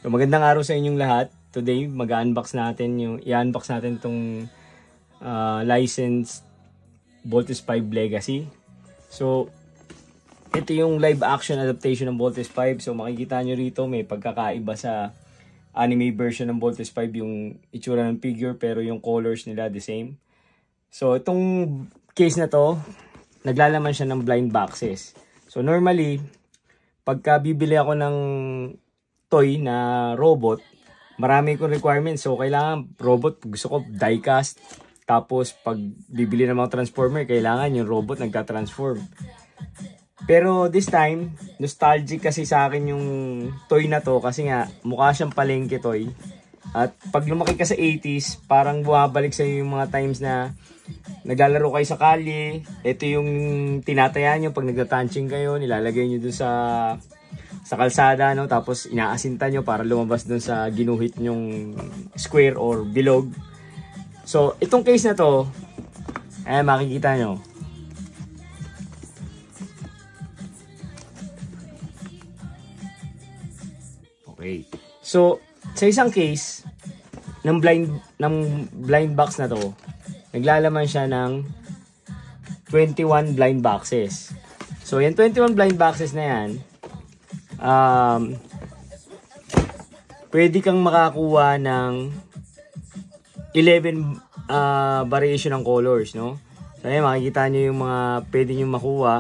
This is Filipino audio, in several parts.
So magandang araw sa inyong lahat. Today mag-unbox natin i-unbox natin tong licensed Voltes 5 Legacy. So ito yung live action adaptation ng Voltes 5. So makikita nyo rito may pagkakaiba sa anime version ng Voltes 5 yung itsura ng figure, pero yung colors nila the same. So itong case na to, naglalaman siya ng blind boxes. So normally pagka bibili ako ng toy na robot, marami kong requirements. So kailangan robot, gusto ko diecast. Tapos pag bibili ng mga transformer, kailangan yung robot nagka-transform. Pero this time, nostalgic kasi sa akin yung toy na to, kasi nga mukha siyang palengke toy. At pag lumaki ka sa 80s, parang bumabalik sa yung mga times na naglalaro kayo sa kalye. Ito yung tinataya nyo pag nagtatanching kayo, nilalagay nyo dun sa kalsada, no? Tapos inaasinta nyo para lumabas dun sa ginuhit nyong square or bilog. So itong case na to, makikita nyo. Okay. So sa isang case ng blind box na to, naglalaman siya ng 21 blind boxes. So yung 21 blind boxes na yan, pwede kang makakuha ng 11 variation ng colors, no? So ayan, makikita nyo yung mga pwede nyo makuha.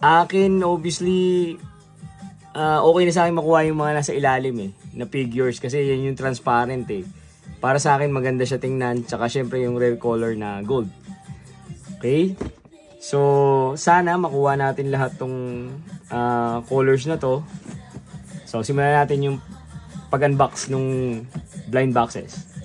Akin obviously okay na sa akin makuha yung mga nasa ilalim na figures, kasi yan yung transparent Para sa akin maganda siya tingnan, tsaka syempre yung rare color na gold. Okay? So sana makuha natin lahat tong colors na to. So simulan natin yung pag-unbox nung blind boxes.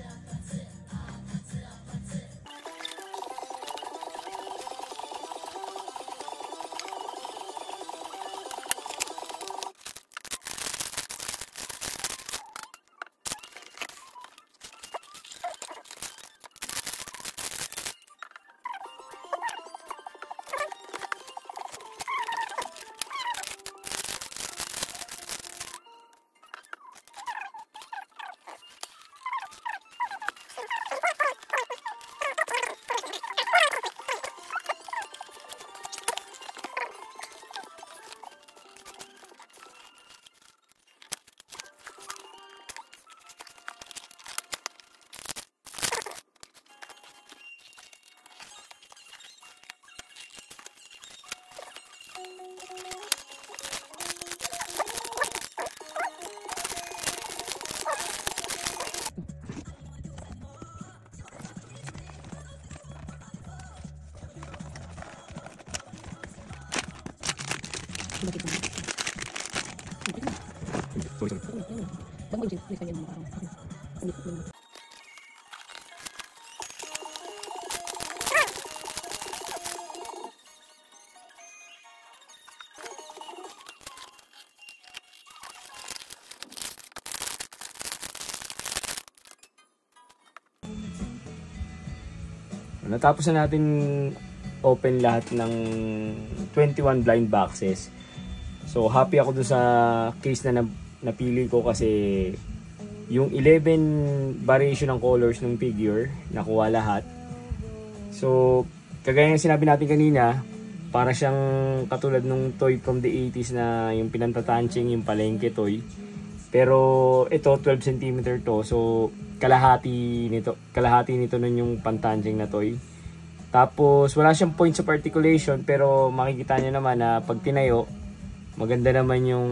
Natapos na natin open lahat ng 21 blind boxes. So happy ako dun sa case na napili ko, kasi yung 11 variation ng colors ng figure nakuha lahat. So kagaya ng sinabi natin kanina, para siyang katulad nung toy from the 80s na yung pinantatanching, yung palengke toy. Pero ito 12 cm to, so kalahati nito nun yung pantanching na toy. Tapos wala siyang points of articulation, pero makikita nyo naman na pag tinayo, maganda naman yung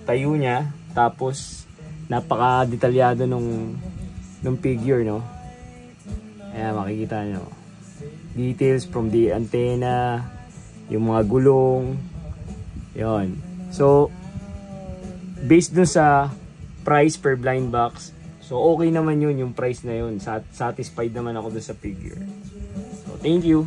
tayo niya. Tapos napaka-detalyado nung figure, no? Ayan, makikita nyo. Details from the antenna, yung mga gulong. Yon. So based dun sa price per blind box, so okay naman yun, yung price na yun. Satisfied naman ako dun sa figure. So thank you.